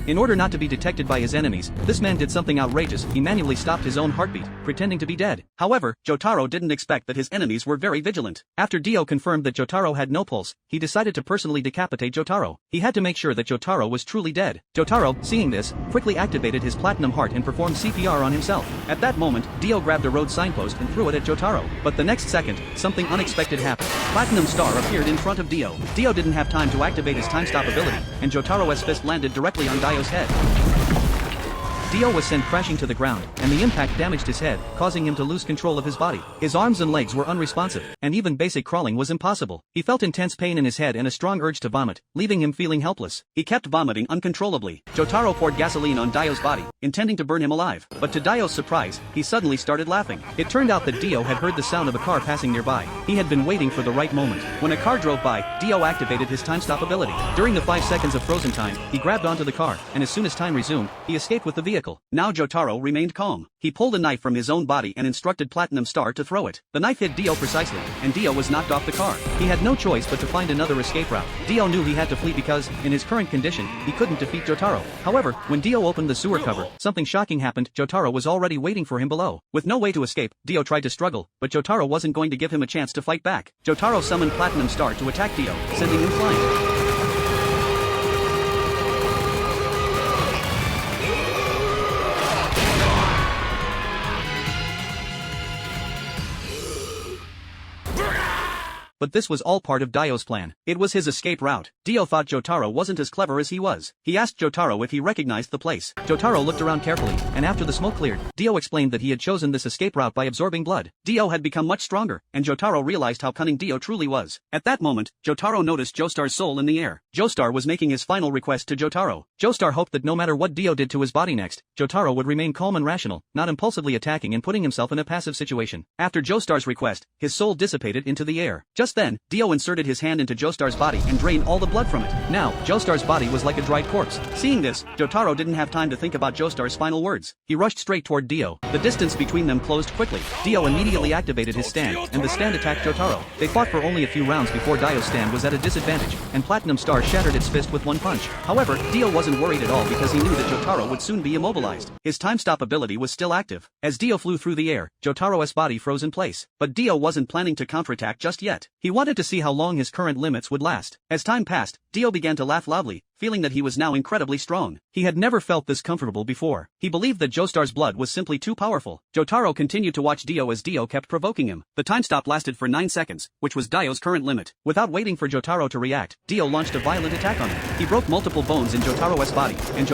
In order not to be detected by his enemies, this man did something outrageous. He manually stopped his own heartbeat, pretending to be dead. However, Jotaro didn't expect that his enemies were very vigilant. After Dio confirmed that Jotaro had no pulse, he decided to personally decapitate Jotaro. He had to make sure that Jotaro was truly dead. Jotaro, seeing this, quickly activated his platinum heart and performed CPR on himself. At that moment, Dio grabbed a road signpost and threw it at Jotaro. But the next second, something unexpected happened. Platinum Star appeared in front of Dio. Dio didn't have time to activate his time stop ability, and Jotaro's fist landed directly on Dio's head. Dio was sent crashing to the ground, and the impact damaged his head, causing him to lose control of his body. His arms and legs were unresponsive, and even basic crawling was impossible. He felt intense pain in his head and a strong urge to vomit, leaving him feeling helpless. He kept vomiting uncontrollably. Jotaro poured gasoline on Dio's body, intending to burn him alive. But to Dio's surprise, he suddenly started laughing. It turned out that Dio had heard the sound of a car passing nearby. He had been waiting for the right moment. When a car drove by, Dio activated his time stop ability. During the 5 seconds of frozen time, he grabbed onto the car, and as soon as time resumed, he escaped with the vehicle. Now Jotaro remained calm. He pulled a knife from his own body and instructed Platinum Star to throw it. The knife hit Dio precisely, and Dio was knocked off the car. He had no choice but to find another escape route. Dio knew he had to flee because, in his current condition, he couldn't defeat Jotaro. However, when Dio opened the sewer cover, something shocking happened. Jotaro was already waiting for him below. With no way to escape, Dio tried to struggle, but Jotaro wasn't going to give him a chance to fight back. Jotaro summoned Platinum Star to attack Dio, sending him flying. But this was all part of Dio's plan. It was his escape route. Dio thought Jotaro wasn't as clever as he was. He asked Jotaro if he recognized the place. Jotaro looked around carefully, and after the smoke cleared, Dio explained that he had chosen this escape route by absorbing blood. Dio had become much stronger, and Jotaro realized how cunning Dio truly was. At that moment, Jotaro noticed Joestar's soul in the air. Joestar was making his final request to Jotaro. Joestar hoped that no matter what Dio did to his body next, Jotaro would remain calm and rational, not impulsively attacking and putting himself in a passive situation. After Joestar's request, his soul dissipated into the air. Just then, Dio inserted his hand into Joestar's body and drained all the blood from it. Now, Joestar's body was like a dried corpse. Seeing this, Jotaro didn't have time to think about Joestar's final words. He rushed straight toward Dio. The distance between them closed quickly. Dio immediately activated his stand, and the stand attacked Jotaro. They fought for only a few rounds before Dio's stand was at a disadvantage, and Platinum Star shattered its fist with one punch. However, Dio wasn't worried at all because he knew that Jotaro would soon be immobilized. His time stop ability was still active. As Dio flew through the air, Jotaro's body froze in place. But Dio wasn't planning to counterattack just yet. He wanted to see how long his current limits would last. As time passed, Dio began to laugh loudly, feeling that he was now incredibly strong. He had never felt this comfortable before. He believed that Joestar's blood was simply too powerful. Jotaro continued to watch Dio as Dio kept provoking him. The time stop lasted for 9 seconds, which was Dio's current limit. Without waiting for Jotaro to react, Dio launched a violent attack on him. He broke multiple bones in Jotaro's body, and